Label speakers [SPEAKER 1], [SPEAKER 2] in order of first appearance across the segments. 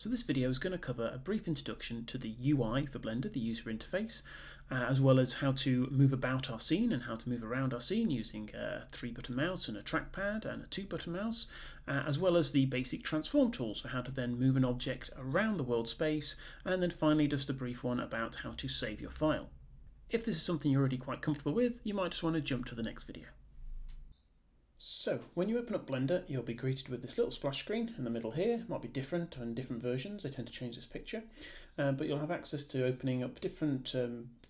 [SPEAKER 1] So this video is going to cover a brief introduction to the UI for Blender, the user interface, as well as how to move about our scene and how to move around our scene using a 3-button mouse and a trackpad and a 2-button mouse, as well as the basic transform tools for how to then move an object around the world space, and then finally just a brief one about how to save your file. If this is something you're already quite comfortable with, you might just want to jump to the next video. So, when you open up Blender, you'll be greeted with this little splash screen in the middle here. It might be different on different versions, they tend to change this picture. But you'll have access to opening up different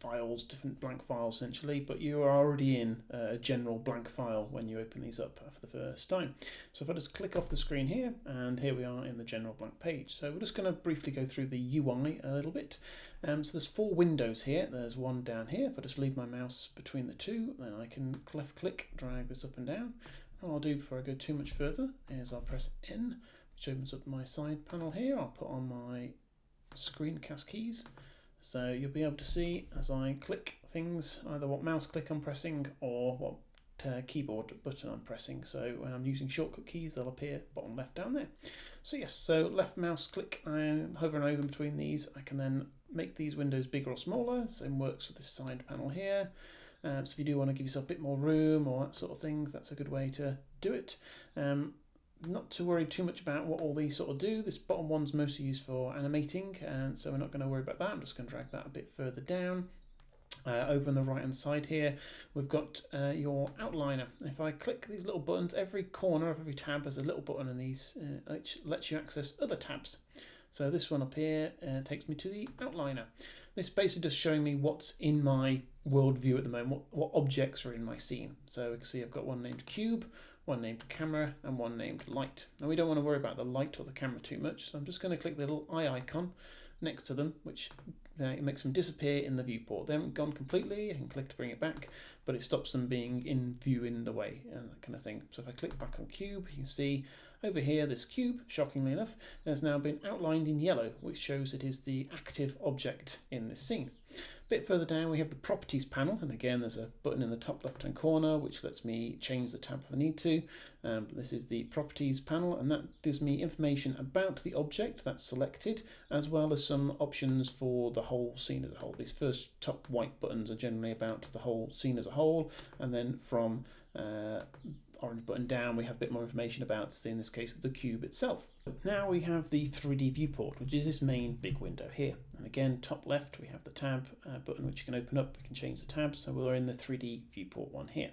[SPEAKER 1] files, different blank files essentially, but you are already in a general blank file when you open these up for the first time. So if I just click off the screen here, and here we are in the general blank page. So we're just going to briefly go through the UI a little bit. So there's 4 windows here, there's one down here. If I just leave my mouse between the two, then I can left click, drag this up and down. What I'll do before I go too much further is I'll press N, which opens up my side panel here. I'll put on my screencast keys. So you'll be able to see as I click things, either what mouse click I'm pressing or what keyboard button I'm pressing. So when I'm using shortcut keys, they'll appear bottom left down there. So yes, so left mouse click and hovering over between these, I can then make these windows bigger or smaller. Same works with this side panel here. So if you do want to give yourself a bit more room or that sort of thing, that's a good way to do it. Not to worry too much about what all these sort of do. This bottom one's mostly used for animating, and so we're not going to worry about that. I'm just going to drag that a bit further down. Over on the right hand side here, we've got your outliner. If I click these little buttons, every corner of every tab has a little button, and these lets you access other tabs. So this one up here takes me to the outliner. This basically just showing me what's in my world view at the moment, what objects are in my scene. So we can see I've got one named cube, one named camera, and one named light. Now we don't want to worry about the light or the camera too much, so I'm just going to click the little eye icon next to them, which it makes them disappear in the viewport. They haven't gone completely. I can click to bring it back, but it stops them being in view in the way and that kind of thing. So if I click back on cube, you can see over here this cube, shockingly enough, has now been outlined in yellow, which shows it is the active object in this scene. A bit further down we have the properties panel, and again there's a button in the top left hand corner which lets me change the tab if I need to. This is the properties panel, and that gives me information about the object that's selected, as well as some options for the whole scene as a whole. These first top white buttons are generally about the whole scene as a whole, and then from orange button down we have a bit more information about, in this case, the cube itself. Now we have the 3D viewport, which is this main big window here. And again, top left we have the tab button which you can open up. We can change the tabs, so we're in the 3D viewport one here.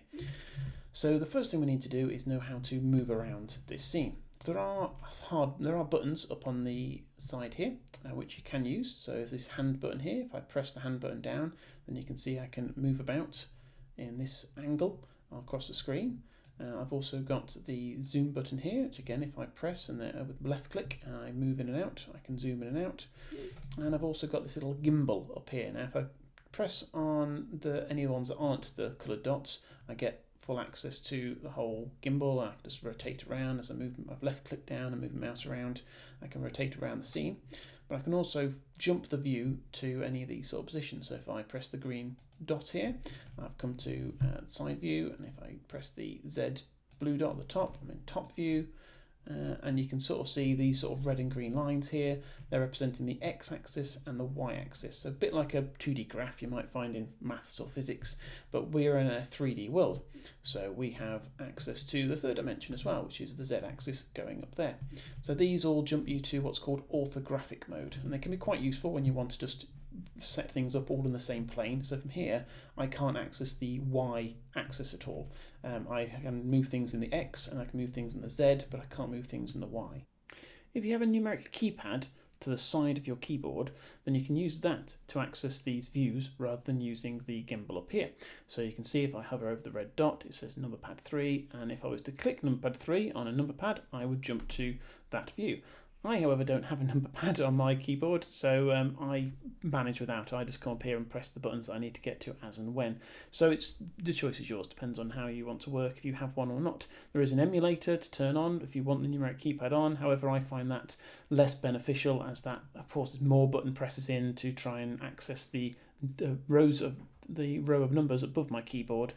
[SPEAKER 1] So the first thing we need to do is know how to move around this scene. There are buttons up on the side here which you can use. So there's this hand button here. If I press the hand button down, then you can see I can move about in this angle across the screen. I've also got the zoom button here, which again, if I press and then with left click and I move in and out, I can zoom in and out. And I've also got this little gimbal up here. Now if I press on any ones that aren't the coloured dots, I get full access to the whole gimbal. I can just rotate around as I move. I've left click down and move the mouse around. I can rotate around the scene. But I can also jump the view to any of these sort of positions. So if I press the green dot here, I've come to side view, and if I press the Z blue dot at the top, I'm in top view. And you can sort of see these sort of red and green lines here. They're representing the x-axis and the y-axis. So a bit like a 2D graph you might find in maths or physics, but we're in a 3D world. So we have access to the third dimension as well, which is the z-axis going up there. So these all jump you to what's called orthographic mode, and they can be quite useful when you want to just set things up all in the same plane. So from here I can't access the y-axis at all. I can move things in the x and I can move things in the z, but I can't move things in the y. If you have a numeric keypad to the side of your keyboard, then you can use that to access these views rather than using the gimbal up here. So you can see if I hover over the red dot, it says number pad 3, and if I was to click number pad 3 on a number pad, I would jump to that view. I, however, don't have a number pad on my keyboard, so I manage without. I just come up here and press the buttons that I need to get to as and when. So the choice is yours, depends on how you want to work, if you have one or not. There is an emulator to turn on if you want the numeric keypad on. However, I find that less beneficial, as that, of course, more button presses in to try and access the row of numbers above my keyboard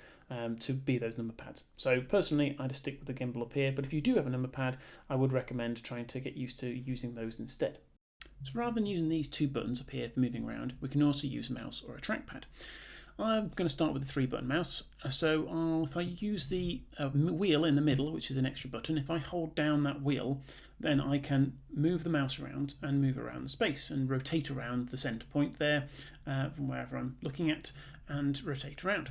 [SPEAKER 1] to be those number pads. So personally, I just stick with the gimbal up here, but if you do have a number pad, I would recommend trying to get used to using those instead. So rather than using these two buttons up here for moving around, we can also use a mouse or a trackpad. I'm going to start with the 3-button mouse, so if I use the wheel in the middle, which is an extra button, if I hold down that wheel, then I can move the mouse around and move around the space and rotate around the centre point there from wherever I'm looking at and rotate around.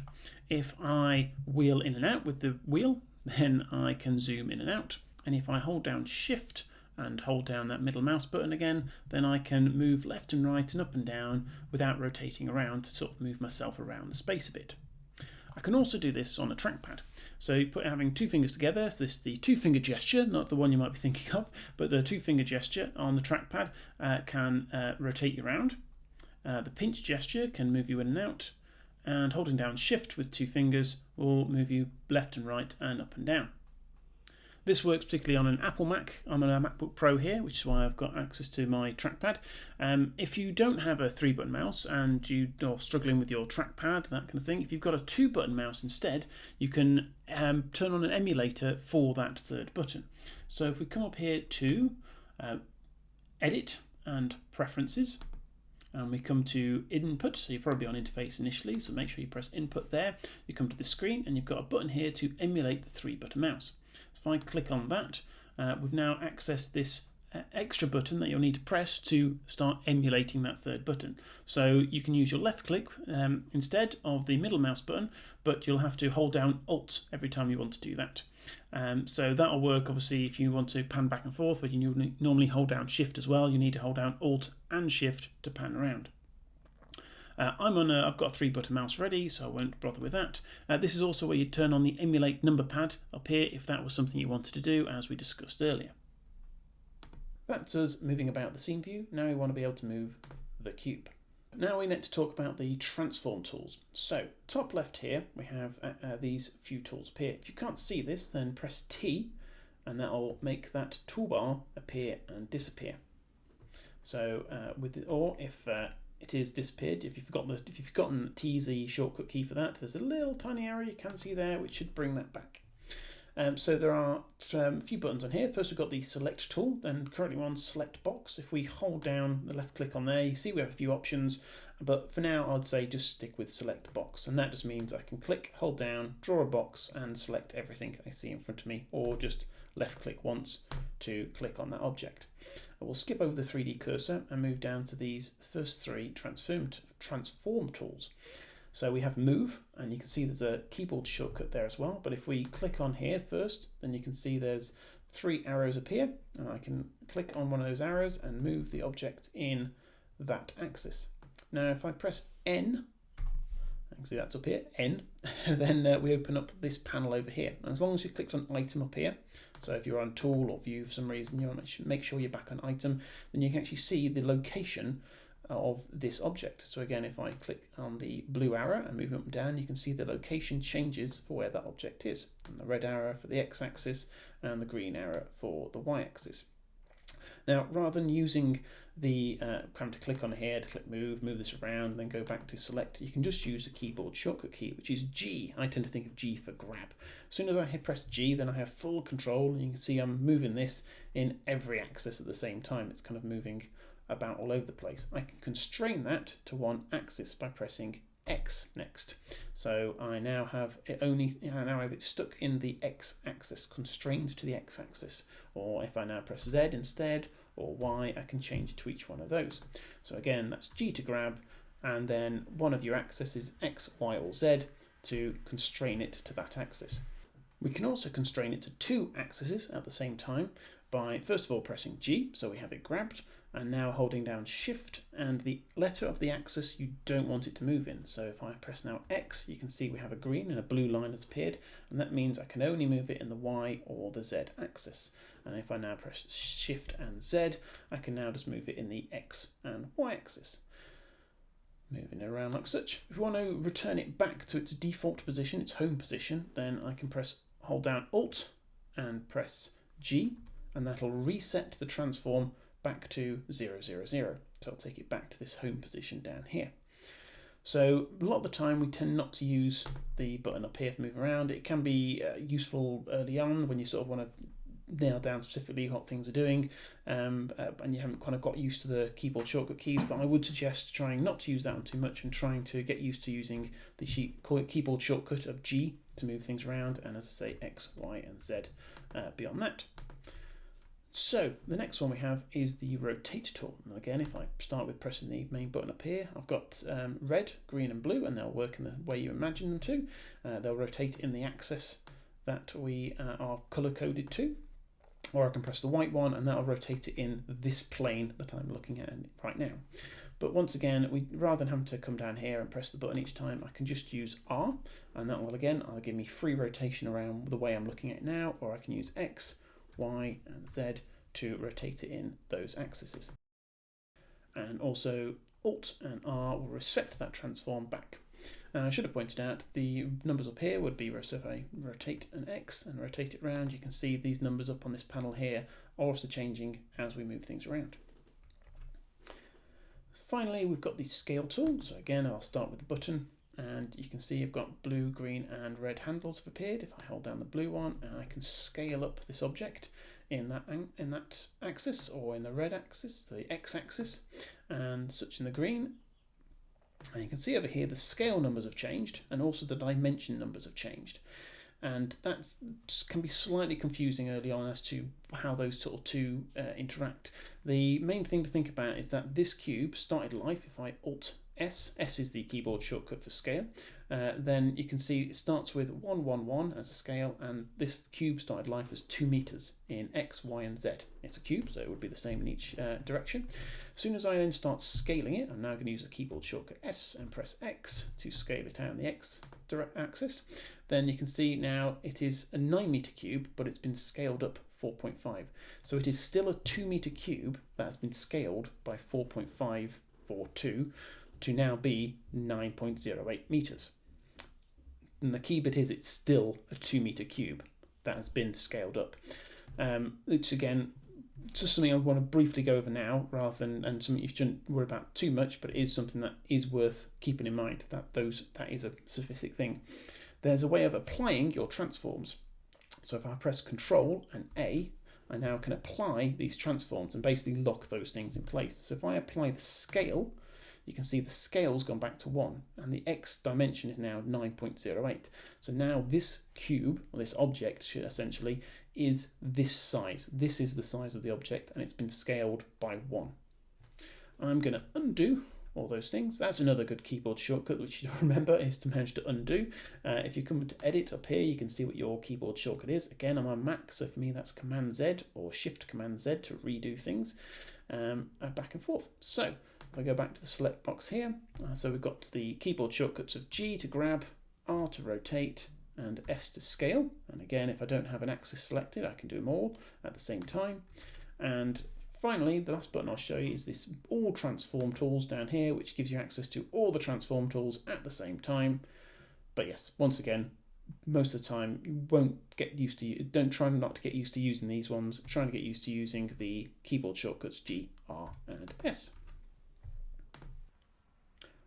[SPEAKER 1] If I wheel in and out with the wheel, then I can zoom in and out, and if I hold down Shift and hold down that middle mouse button again, then I can move left and right and up and down without rotating around to sort of move myself around the space a bit. I can also do this on a trackpad. So having two fingers together, so this is the 2-finger gesture, not the one you might be thinking of, but the 2-finger gesture on the trackpad can rotate you around. The pinch gesture can move you in and out, and holding down Shift with 2 fingers will move you left and right and up and down. This works particularly on an Apple Mac. I'm on a MacBook Pro here, which is why I've got access to my trackpad. If you don't have a 3-button mouse and you're struggling with your trackpad, that kind of thing, if you've got a 2-button mouse instead, you can turn on an emulator for that 3rd button. So if we come up here to Edit and Preferences, and we come to Input, so you're probably on Interface initially, so make sure you press Input there. You come to this screen and you've got a button here to emulate the 3-button mouse. So if I click on that, we've now accessed this extra button that you'll need to press to start emulating that 3rd button. So you can use your left click instead of the middle mouse button, but you'll have to hold down Alt every time you want to do that. So that'll work obviously if you want to pan back and forth, but you normally hold down Shift as well. You need to hold down Alt and Shift to pan around. I've got a 3-button mouse ready, so I won't bother with that. This is also where you turn on the Emulate Number Pad up here if that was something you wanted to do, as we discussed earlier. That's us moving about the scene view. Now we want to be able to move the cube. Now we need to talk about the transform tools. So top left here we have these few tools appear. If you can't see this, then press T and that will make that toolbar appear and disappear. So if it is disappeared, if you've forgotten T is the shortcut key for that, there's a little tiny arrow you can see there which should bring that back. So there are a few buttons on here. First we've got the select tool, then currently we're on select box. If we hold down the left click on there, you see we have a few options, but for now I'd say just stick with select box, and that just means I can click, hold down, draw a box and select everything I see in front of me, or just left click once to click on that object. I will skip over the 3D cursor and move down to these first 3 transform tools. So we have move, and you can see there's a keyboard shortcut there as well, but if we click on here first, then you can see there's 3 arrows appear, and I can click on one of those arrows and move the object in that axis. Now if I press N, you can see that's up here, N, then we open up this panel over here. And as long as you clicked on item up here, so if you're on tool or view for some reason, you want to make sure you're back on item, then you can actually see the location of this object. So again, if I click on the blue arrow and move up and down, you can see the location changes for where that object is. And the red arrow for the x-axis and the green arrow for the y-axis. Now, rather than using the having to click on here to click move this around, and then go back to select, you can just use the keyboard shortcut key, which is G. I tend to think of G for grab. As soon as I press G, then I have full control, and you can see I'm moving this in every axis at the same time. It's kind of moving about all over the place. I can constrain that to one axis by pressing X next. So I now have it stuck in the X axis, constrained to the X axis. Or if I now press Z instead, or Y, I can change it to each one of those. So again, that's G to grab, and then one of your axes is X, Y, or Z to constrain it to that axis. We can also constrain it to 2 axes at the same time by first of all pressing G, so we have it grabbed, and now holding down Shift and the letter of the axis you don't want it to move in. So if I press now X, you can see we have a green and a blue line has appeared, and that means I can only move it in the Y or the Z axis. And if I now press Shift and Z, I can now just move it in the X and Y axis. Moving it around like such. If we want to return it back to its default position, its home position, then I can hold down Alt and press G, and that'll reset the transform back to 0, 0, 0. So I'll take it back to this home position down here. So a lot of the time we tend not to use the button up here for moving around. It can be useful early on when you sort of want to nailed down specifically what things are doing, and you haven't kind of got used to the keyboard shortcut keys, but I would suggest trying not to use that one too much and trying to get used to using the keyboard shortcut of G to move things around, and as I say, X, Y, and Z beyond that. So the next one we have is the rotate tool. And again, if I start with pressing the main button up here, I've got red, green and blue, and they'll work in the way you imagine them to. They'll rotate in the axis that we are color coded to. Or I can press the white one and that'll rotate it in this plane that I'm looking at right now. But once again, rather than having to come down here and press the button each time, I can just use R, and that will again give me free rotation around the way I'm looking at it now, or I can use X, Y and Z to rotate it in those axes. And also Alt and R will reset that transform back. I should have pointed out the numbers up here would be, so if I rotate an X and rotate it around, you can see these numbers up on this panel here are also changing as we move things around. Finally, we've got the scale tool. So again, I'll start with the button, and you can see I've got blue, green and red handles have appeared. If I hold down the blue one, and I can scale up this object in that axis, or in the red axis, the X axis, and such in the green. And you can see over here the scale numbers have changed, and also the dimension numbers have changed. And that can be slightly confusing early on as to how those sort of two interact. The main thing to think about is that this cube started life, if I Alt S, S is the keyboard shortcut for scale, then you can see it starts with 111 as a scale, and this cube started life as 2 meters in X, Y and Z. It's a cube, so it would be the same in each direction. As soon as I then start scaling it, I'm now going to use the keyboard shortcut S and press X to scale it out in the X axis. Then you can see now it is a 9 meter cube, but it's been scaled up 4.5. So it is still a 2 meter cube that has been scaled by 4.542 to now be 9.08 meters. And the key bit is it's still a 2 meter cube that has been scaled up. It's again just something I want to briefly go over now, rather than, and something you shouldn't worry about too much, but it is something that is worth keeping in mind, that is a specific thing. There's a way of applying your transforms. So if I press Control and A, I now can apply these transforms and basically lock those things in place. So if I apply the scale, you can see the scale's gone back to 1, and the X dimension is now 9.08. So now this cube, or this object essentially, is this size. This is the size of the object, and it's been scaled by 1. I'm going to undo all those things. That's another good keyboard shortcut which you remember, is to manage to undo. If you come to edit up here, you can see what your keyboard shortcut is. Again, I'm on Mac, so for me that's Command Z or Shift Command Z to redo things back and forth. So if I go back to the select box here, so we've got the keyboard shortcuts of G to grab, R to rotate and S to scale. And again, if I don't have an axis selected, I can do them all at the same time. And finally, the last button I'll show you is this all transform tools down here, which gives you access to all the transform tools at the same time. But yes, once again, most of the time you won't get used to, don't try not to get used to using these ones, trying to get used to using the keyboard shortcuts G, R and S.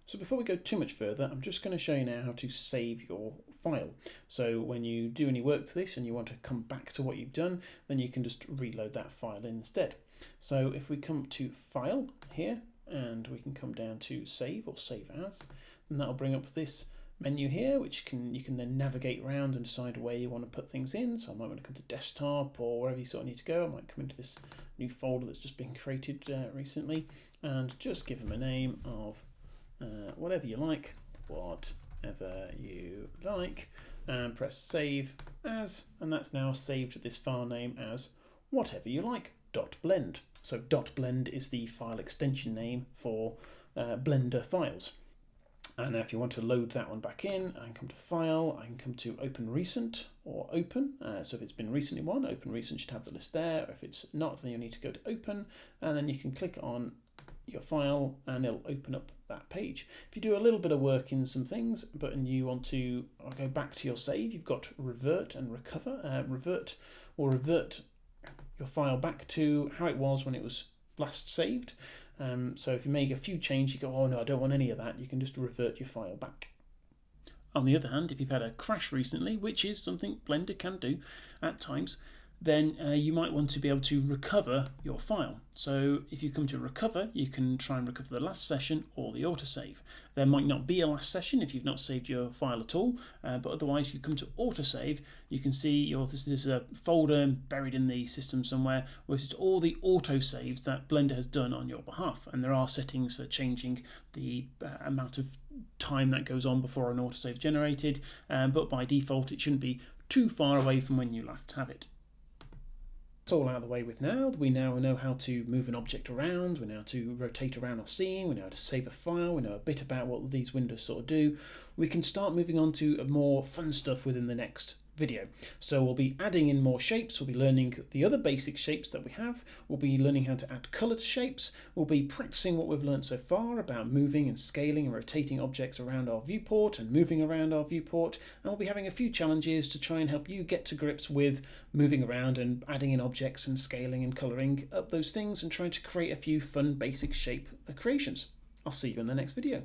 [SPEAKER 1] So before we go too much further, I'm just going to show you now how to save your file. So when you do any work to this and you want to come back to what you've done, then you can just reload that file instead. So if we come to File here, and we can come down to Save or Save As, and that'll bring up this menu here, which you can then navigate around and decide where you want to put things in. So I might want to come to Desktop, or wherever you sort of need to go. I might come into this new folder that's just been created recently, and just give them a name of whatever you like, and press Save As, and that's now saved this file name as whatever you like .blend. So .blend is the file extension name for Blender files. And now if you want to load that one back in, I can come to File, I can come to Open Recent or Open. So if it's been recently one, Open Recent should have the list there. If it's not, then you'll need to go to Open, and then you can click on your file and it'll open up that page. If you do a little bit of work in some things, but you want to go back to your save, you've got Revert and Recover. Revert your file back to how it was when it was last saved. So if you make a few changes, you go, oh no, I don't want any of that, you can just revert your file back. On the other hand, if you've had a crash recently, which is something Blender can do at times, then you might want to be able to recover your file. So if you come to recover, you can try and recover the last session or the autosave. There might not be a last session if you've not saved your file at all, but otherwise you come to autosave, you can see there's a folder buried in the system somewhere where it's all the autosaves that Blender has done on your behalf, and there are settings for changing the amount of time that goes on before an autosave is generated, but by default it shouldn't be too far away from when you last have it. It's all out of the way with now. We now know how to move an object around, we know how to rotate around our scene, we know how to save a file, we know a bit about what these windows sort of do. We can start moving on to more fun stuff within the next video. So we'll be adding in more shapes, we'll be learning the other basic shapes that we have, we'll be learning how to add colour to shapes, we'll be practicing what we've learned so far about moving and scaling and rotating objects around our viewport and moving around our viewport, and we'll be having a few challenges to try and help you get to grips with moving around and adding in objects and scaling and colouring up those things and trying to create a few fun basic shape creations. I'll see you in the next video.